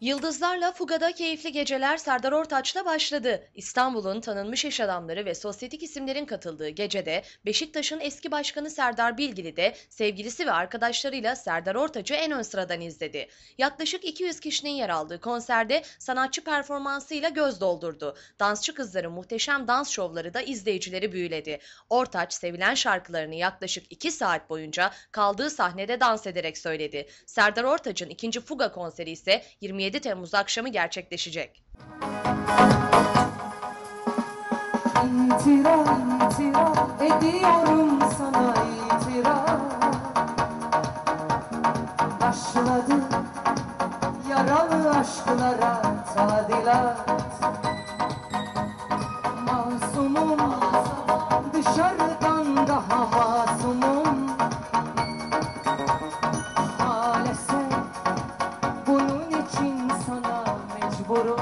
Yıldızlarla Fuga'da keyifli geceler Serdar Ortaç'la başladı. İstanbul'un tanınmış iş adamları ve sosyetik isimlerin katıldığı gecede Beşiktaş'ın eski başkanı Serdar Bilgili de sevgilisi ve arkadaşlarıyla Serdar Ortaç'ı en ön sıradan izledi. Yaklaşık 200 kişinin yer aldığı konserde sanatçı performansıyla göz doldurdu. Dansçı kızların muhteşem dans şovları da izleyicileri büyüledi. Ortaç sevilen şarkılarını yaklaşık 2 saat boyunca kaldığı sahnede dans ederek söyledi. Serdar Ortaç'ın ikinci Fuga konseri ise 27 Temmuz akşamı gerçekleşecek. İtiraf ediyorum sana itiraf. Başladı yaralı aşklara tadilat. Masumum dışarıdan daha masumum. Maalesef bunun için sana mecburum.